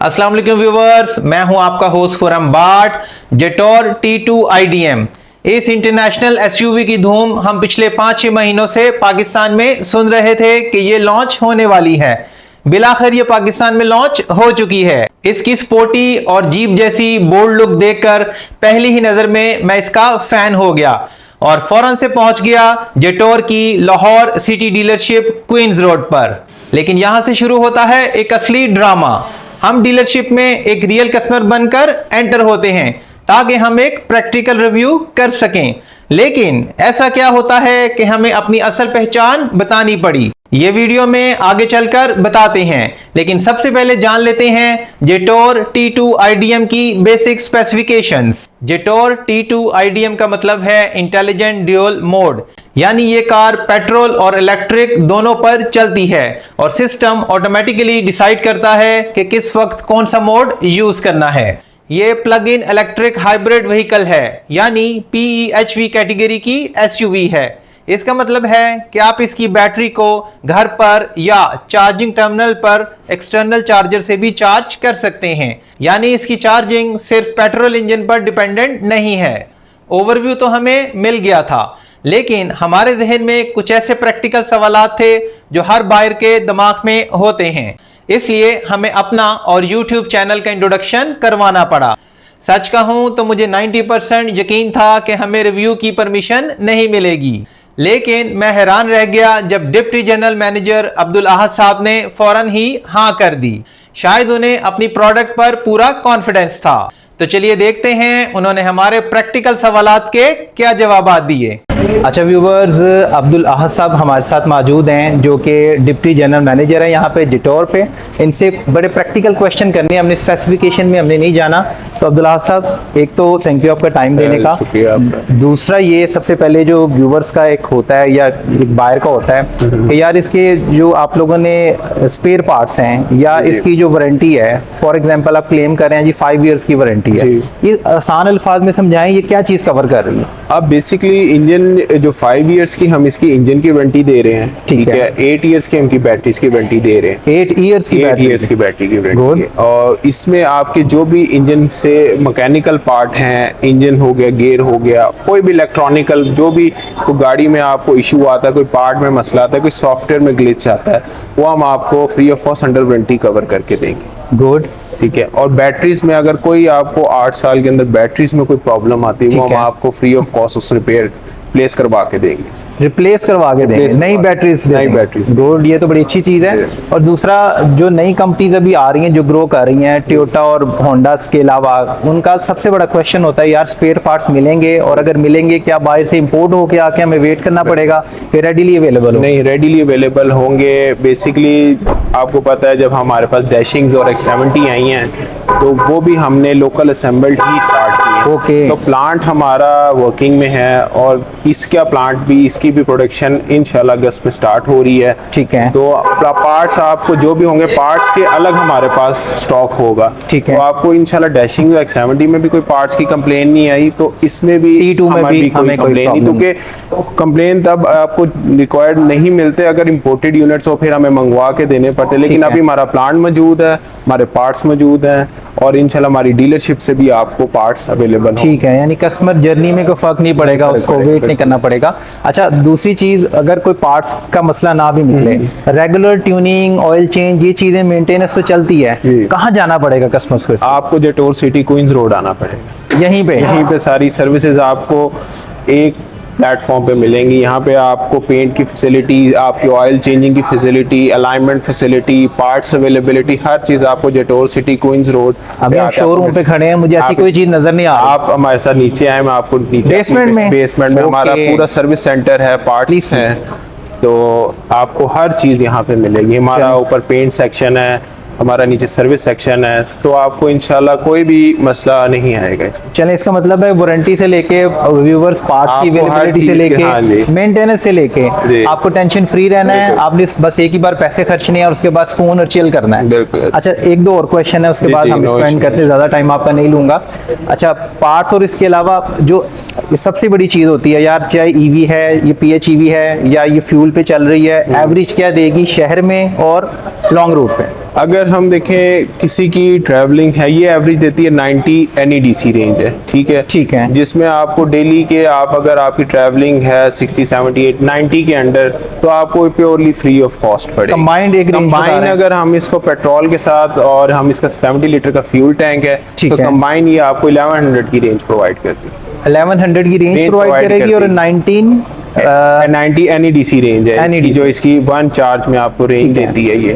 अस्सलाम वालेकुम व्यूवर्स, मैं हूं आपका होस्ट खुरम बाट। जेटोर T2 IDM इस इंटरनेशनल एसयूवी की धूम हम पिछले 5-6 महीनों से पाकिस्तान में सुन रहे थे कि ये लॉन्च होने वाली है। बिलाखिर ये पाकिस्तान में लॉन्च हो चुकी है। इसकी स्पोर्टी और जीप जैसी बोल्ड लुक देखकर पहली ही नजर में मैं इसका फैन हो गया और फौरन से पहुंच गया जेटोर की Lahore city dealership Queens Road पर। लेकिन यहां से शुरू होता है एक असली ड्रामा। हम डीलरशिप में एक रियल कस्टमर बनकर एंटर होते हैं ताकि हम एक प्रैक्टिकल रिव्यू कर सकें। लेकिन ऐसा क्या होता है कि हमें अपनी असल पहचान बतानी पड़ी। ये वीडियो में आगे चलकर बताते हैं, लेकिन सबसे पहले जान लेते हैं जेटोर T2 IDM की बेसिक स्पेसिफिकेशंस। जेटोर T2 IDM का मतलब है इंटेलिजेंट ड्यूल मोड, यानी ये कार पेट्रोल और इलेक्ट्रिक दोनों पर चलती है और सिस्टम ऑटोमेटिकली डिसाइड करता है कि किस वक्त कौन सा मोड यूज करना है। ये plug in electric hybrid vehicle है, यानी PEHV कैटेगरी की SUV है। इसका मतलब है कि आप इसकी बैटरी को घर पर या चार्जिंग टर्मिनल पर एक्सटर्नल चार्जर से भी चार्ज कर सकते हैं, यानी इसकी चार्जिंग सिर्फ पेट्रोल इंजन पर डिपेंडेंट नहीं है। ओवरव्यू तो हमें मिल गया था, लेकिन हमारे जहन में कुछ ऐसे प्रैक्टिकल सवालात थे जो हर बायर के दिमाग में होते हैं, इसलिए हमें अपना और YouTube चैनल का इंट्रोडक्शन करवाना पड़ा। सच कहूं तो मुझे 90% यकीन था कि हमें रिव्यू की परमिशन नहीं मिलेगी, लेकिन मैं हैरान रह गया जब डिप्टी जनरल मैनेजर अब्दुल अहद साहब ने फौरन ही हाँ कर दी। शायद उन्हें अपनी प्रोडक्ट पर पूरा कॉन्फिडेंस था। तो चलिए देखते हैं उन्होंने हमारे प्रैक्टिकल सवालात के क्या जवाब दिए। अच्छा व्यूवर्स, अब्दुल अहद साहब हमारे साथ मौजूद हैं जो कि डिप्टी जनरल मैनेजर हैं यहाँ पे जेटोर पे। इनसे बड़े प्रैक्टिकल क्वेश्चन करने हैं, हमने स्पेसिफिकेशन में हमने नहीं जाना। तो अब्दुल अहद साहब, एक तो थैंक यू आपका टाइम देने का। दूसरा ये सबसे पहले जो व्यूवर्स का एक होता है या एक बायर का होता है कि यार इसके जो आप लोगों ने स्पेयर पार्ट्स हैं या इसकी जो वारंटी है, फॉर एग्जाम्पल आप क्लेम कर रहे हैं जी 5 ईयर्स की वारंटी है, ये आसान अल्फाज में समझाएं ये क्या चीज़ कवर कर रही है। अब बेसिकली इंजन जो 5 इयर्स की हम इसकी इंजन की वारंटी दे रहे हैं, ठीक है। 8 इयर्स की हमकी बैटरीज की वारंटी दे रहे हैं। 8 इयर्स की बैटरी की वारंटी। और इसमें आपके जो भी इंजन से मैकेनिकल पार्ट हैं, इंजन हो गया, गियर हो गया, कोई भी इलेक्ट्रॉनिकल जो भी तो गाड़ी में आपको इशू आता है, कोई पार्ट में मसला आता है, कोई सॉफ्टवेयर में ग्लिच आता है, वो हम आपको free of cost under warranty cover करके देंगे। गुड, ठीक है। और बैटरीज में अगर कोई आपको 8 साल के अंदर बैटरीज में कोई प्रॉब्लम आती है, वो हम आपको फ्री ऑफ कॉस्ट उस रिपेयर रिप्लेस करवा के देंगे। रिप्लेस करवा के देंगे, नई बैटरीज। गुड, ये तो बड़ी अच्छी चीज़ है। और दूसरा, जो नई कंपनीज अभी आ रही हैं जो ग्रो कर रही हैं, टोयोटा और होंडा के अलावा, उनका सबसे बड़ा क्वेश्चन होता है यार स्पेयर पार्ट्स मिलेंगे, और अगर मिलेंगे क्या बाहर से इंपोर्ट होके आके हमें वेट करना पड़ेगा कि रेडीली अवेलेबल हो? नहीं, रेडीली अवेलेबल होंगे। बेसिकली आपको पता है जब हमारे पास डैशिंग्स और X70 आई हैं तो वो भी हमने लोकल असेंबल्ड ही स्टार्ट की है। ओके। तो प्लांट हमारा वर्किंग में है और इसका प्लांट भी, इसकी भी प्रोडक्शन इंशाल्लाह अगस्त में स्टार्ट हो रही है। ठीक है। तो पार्ट्स आपको जो भी होंगे, पार्ट्स के अलग हमारे पास स्टॉक होगा। ठीक है। तो आपको इंशाल्लाह डैशिंग और X70 में भी कोई पार्ट्स की कंप्लेन नहीं आई, तो इसमें भी T2 में भी कोई कंप्लेन नहीं, क्योंकि कंप्लेन तब आपको रिक्वायर्ड नहीं मिलते अगर इंपोर्टेड यूनिट्स हो, फिर हमें मंगवा के देने पड़ते। लेकिन अभी हमारा प्लांट मौजूद है, हमारे पार्ट्स मौजूद हैं और इंशाल्लाह हमारी डीलरशिप से भी आपको पार्ट्स अवेलेबल। ठीक है, यानी कस्टमर जर्नी में कोई फर्क नहीं पड़ेगा, उसको वेट नहीं करना पड़ेगा। अच्छा, दूसरी चीज, अगर कोई पार्ट्स का मसला ना भी निकले, रेगुलर ट्यूनिंग, ऑयल चेंज, ये चीजें मेंटेनेंस तो चलती है, कहाँ जाना पड़ेगा कस्टमर्स को? आपको जेटोर सिटी क्वींस रोड आना पड़ेगा। यहीं पे सारी सर्विसेज आपको एक प्लेटफॉर्म पे मिलेंगी। यहाँ पे आपको पेंट की फैसिलिटी, आपकी ऑयल चेंजिंग की facility, alignment facility, parts availability, हर चीज आपको जेटोर सिटी क्वींस रोड। अभी हम शोरूम पे खड़े हैं, मुझे ऐसी कोई चीज नजर नहीं आ रही। आप हमारे साथ नीचे आए, मैं आपको नीचे बेसमेंट में हमारा पूरा सर्विस सेंटर है, पार्ट्स हैं, तो आपको हर चीज यहाँ पे मिलेगी। हमारा ऊपर पेंट सेक्शन है, हमारा नीचे सर्विस सेक्शन है, तो आपको इंशाल्लाह कोई भी मसला नहीं आएगा। चलें, इसका मतलब है वारंटी से लेके व्यूवर्स पार्ट्स की अवेलेबिलिटी से लेके मेंटेनेंस से लेके आपको टेंशन फ्री रहना है। आपने बस एक ही बार पैसे खर्चने हैं और उसके बाद सुकून और चिल करना है। अच्छा, एक दो और क्वेश्चन है, उसके बाद हम स्पेंड करते, ज्यादा टाइम आपका नहीं लूंगा। अच्छा, पार्ट्स और इसके अलावा जो ये सबसे बड़ी चीज होती है यार, चाहे ईवी है, ये PHEV है या ये फ्यूल पे चल रही है, एवरेज क्या देगी शहर में और लॉन्ग रूट पे? अगर हम देखें किसी की ट्रैवलिंग है, ये एवरेज देती है 90 NEDC रेंज है, ठीक है, जिसमें आपको डेली के आप अगर आपकी ट्रैवलिंग है 60, 78, 90 के अंडर, तो आपको प्योरली फ्री ऑफ कॉस्ट पड़ेगा। कंबाइंड एक रेंज कंबाइन अगर हम इसको पेट्रोल के साथ और हम इसका 70 लीटर का फ्यूल टैंक है, तो कंबाइन ये आपको 1100 की रेंज प्रोवाइड करती है। 1100 की रेंज प्रोवाइड करेगी और 90 NEDC रेंज है इसकी, जो इसकी वन चार्ज में आपको रेंज देती है ये।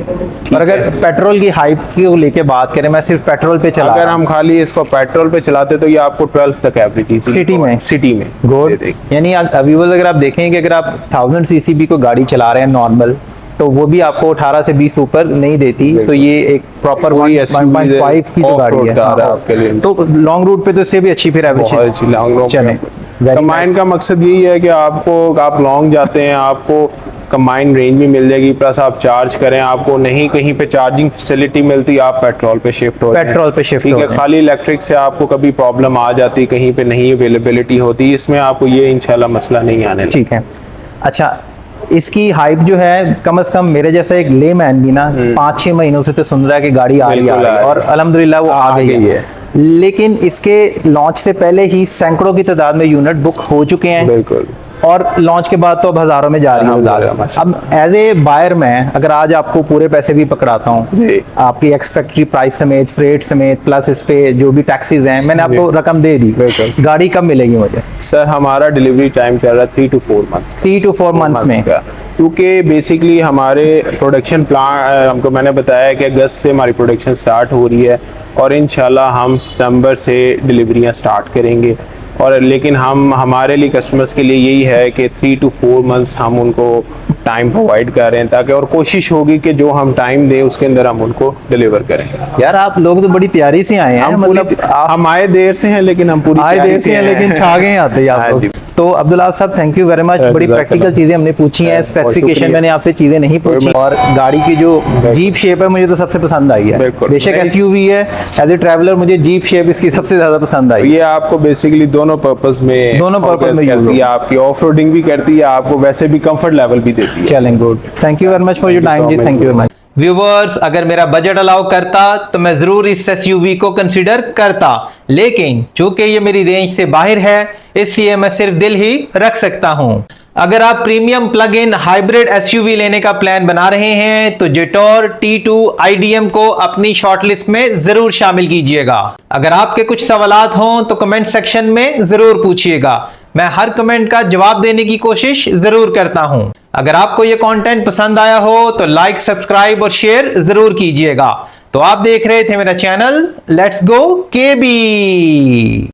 और अगर पेट्रोल की हाइप को लेके बात करें, मैं सिर्फ पेट्रोल पे चला, अगर हम खाली इसको पेट्रोल पे चलाते तो ये आपको 12 तक एवरेज सिटी में गुड। यानी अभी अगर आप देखें कि अगर आप 1000 CCB को गाड़ी चला रहे हैं नॉर्मल, तो वो भी आपको 18 से 20 ऊपर नहीं देती, तो ये एक प्रॉपर 1.5 की जो गाड़ी है, तो लॉन्ग रूट पे तो इससे भी अच्छी फिर एवरेज चले। कंबाइन का मकसद यही है कि आप लॉन्ग जाते हैं, आपको कंबाइन रेंज भी मिल जाएगी, प्लस आप चार्ज करें, आपको नहीं कहीं पे चार्जिंग फैसिलिटी मिलती, आप पेट्रोल पे शिफ्ट हो ठीक है। खाली इलेक्ट्रिक से आपको कभी प्रॉब्लम आ जाती, कहीं पे नहीं अवेलेबिलिटी होती, इसमें आपको ये इंशाल्लाह मसला नहीं आने लगा। ठीक है। अच्छा, इसकी हाइप जो है, कम से कम मेरे जैसा एक लेमैन भी ना 5-6 महीनों से तो सुन रहा है कि गाड़ी आ रही है, और अल्हम्दुलिल्लाह वो आ गई है। लेकिन इसके लॉन्च से पहले ही सैकड़ों की तादाद में यूनिट बुक हो चुके हैं, बिल्कुल, और लॉन्च के बाद तो अब हजारों में जा रही है। अब एज ए बायर मैं अगर आज आपको पूरे पैसे भी पकड़ाता हूँ, आपकी एक्स फैक्ट्री प्राइस समेत, फ्रेट समेत, प्लस इस पे जो भी टैक्सेस हैं, मैंने आपको रकम दे दी, गाड़ी कब मिलेगी मुझे? सर हमारा डिलीवरी टाइम चल रहा है 3 to 4 मंथ्स में, क्योंकि बेसिकली हमारे प्रोडक्शन प्लान, हमको मैंने बताया कि अगस्त से हमारी प्रोडक्शन स्टार्ट हो रही है, और इंशाल्लाह हम सितंबर से डिलीवरियां स्टार्ट करेंगे। और लेकिन हमारे लिए कस्टमर्स के लिए यही है कि 3 to 4 मंथ्स हम उनको टाइम प्रोवाइड कर रहे हैं, ताकि और कोशिश होगी कि जो हम टाइम दें उसके अंदर हम उनको डिलीवर करें। यार आप लोग तो बड़ी तैयारी से आए हैं, मतलब हम आए देर से हैं, लेकिन हम पूरी आए देर से हैं, लेकिन छा गए आते हैं आप लोग। तो अब्दुल्ला साहब, थैंक यू वेरी मच, बड़ी प्रैक्टिकल चीजें हमने पूछी हैं, स्पेसिफिकेशन मैंने आपसे चीजें नहीं पूछी, और गाड़ी की जो जीप शेप है मुझे तो सबसे पसंद आई है। बेशक SUV है, एज ए ट्रैवलर मुझे जीप शेप इसकी सबसे ज्यादा पसंद आई। ये आपको बेसिकली दोनों पर्पस में करती है, आपकी ऑफ रोडिंग भी करती है, आपको वैसे भी कंफर्ट लेवल भी देती है। चलें, good, thank you very much for your time ji, thank you very much. Viewers, अगर मेरा बजट अलाउ करता तो मैं जरूर इस SUV को कंसीडर करता, लेकिन चूंकि ये मेरी रेंज से बाहर है, इसलिए मैं सिर्फ दिल ही रख सकता हूं। अगर आप premium plug in hybrid SUV लेने का प्लान बना रहे हैं, तो जेटोर T2 IDM को अपनी शॉर्टलिस्ट में जरूर शामिल कीजिएगा। अगर आपके कुछ सवालात हों तो कमेंट सेक्शन में जरूर पूछिएगा, मैं हर कमेंट का जवाब देने की कोशिश जरूर करता हूं। अगर आपको यह कंटेंट पसंद आया हो तो लाइक, सब्सक्राइब और शेयर जरूर कीजिएगा। तो आप देख रहे थे मेरा चैनल लेट्स गो KB।